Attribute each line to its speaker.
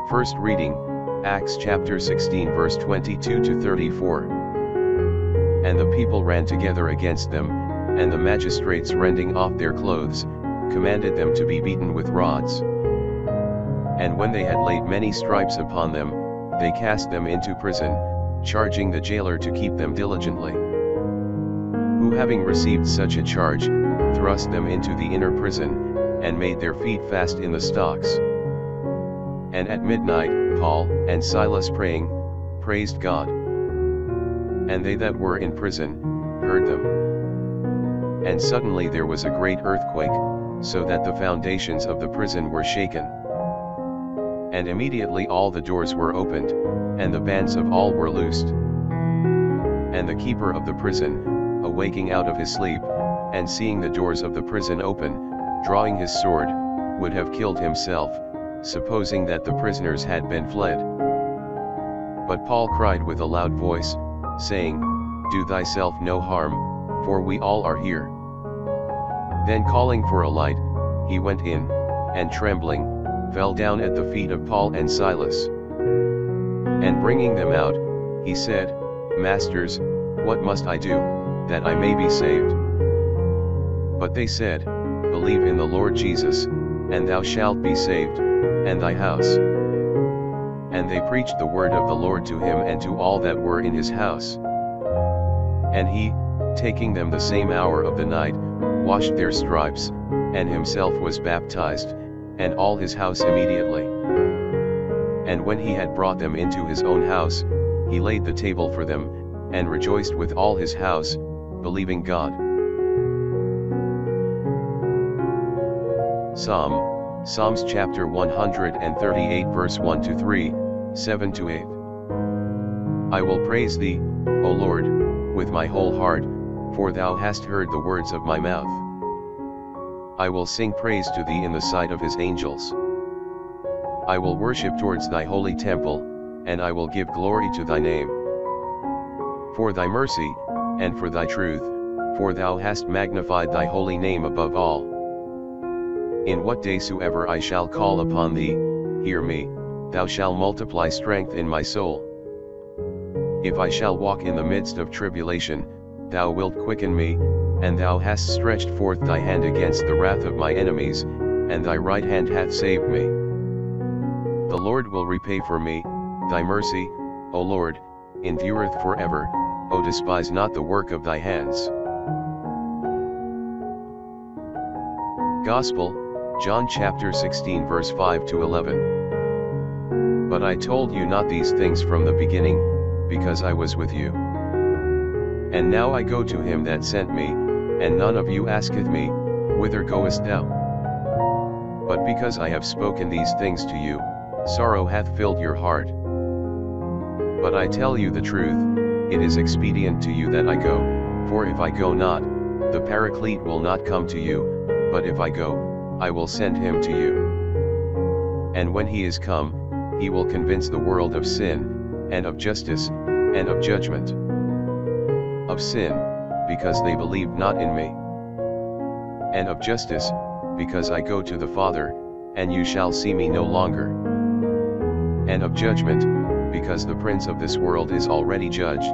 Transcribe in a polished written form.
Speaker 1: First reading, Acts chapter 16 verse 22 to 34. And the people ran together against them, and the magistrates rending off their clothes, commanded them to be beaten with rods. And when they had laid many stripes upon them, they cast them into prison, charging the jailer to keep them diligently. Who having received such a charge, thrust them into the inner prison, and made their feet fast in the stocks. And at midnight, Paul and Silas praying, praised God. And they that were in prison, heard them. And suddenly there was a great earthquake, so that the foundations of the prison were shaken. And immediately all the doors were opened, and the bands of all were loosed. And the keeper of the prison, awaking out of his sleep, and seeing the doors of the prison open, drawing his sword, would have killed himself, supposing that the prisoners had been fled. But Paul cried with a loud voice, saying, Do thyself no harm, for we all are here. Then calling for a light, he went in, and trembling, fell down at the feet of Paul and Silas. And bringing them out, he said, Masters, what must I do, that I may be saved? But they said, Believe in the Lord Jesus, and thou shalt be saved, and thy house. And they preached the word of the Lord to him and to all that were in his house. And he, taking them the same hour of the night, washed their stripes, and himself was baptized, and all his house immediately. And when he had brought them into his own house, he laid the table for them, and rejoiced with all his house, believing God. Psalms chapter 138 verse 1 to 3, 7 to 8. I will praise thee, O Lord, with my whole heart, for thou hast heard the words of my mouth. I will sing praise to thee in the sight of his angels. I will worship towards thy holy temple, and I will give glory to thy name. For thy mercy, and for thy truth, for thou hast magnified thy holy name above all. In what day soever I shall call upon thee, hear me, thou shalt multiply strength in my soul. If I shall walk in the midst of tribulation, thou wilt quicken me, and thou hast stretched forth thy hand against the wrath of my enemies, and thy right hand hath saved me. The Lord will repay for me, thy mercy, O Lord, endureth forever, O despise not the work of thy hands. Gospel, John chapter 16 verse 5 to 11. But I told you not these things from the beginning, because I was with you. And now I go to him that sent me, and none of you asketh me, Whither goest thou? But because I have spoken these things to you, sorrow hath filled your heart. But I tell you the truth, it is expedient to you that I go, for if I go not, the Paraclete will not come to you, but if I go, I will send him to you. And when he is come, he will convince the world of sin, and of justice, and of judgment. Of sin, because they believed not in me. And of justice, because I go to the Father, and you shall see me no longer. And of judgment, because the prince of this world is already judged.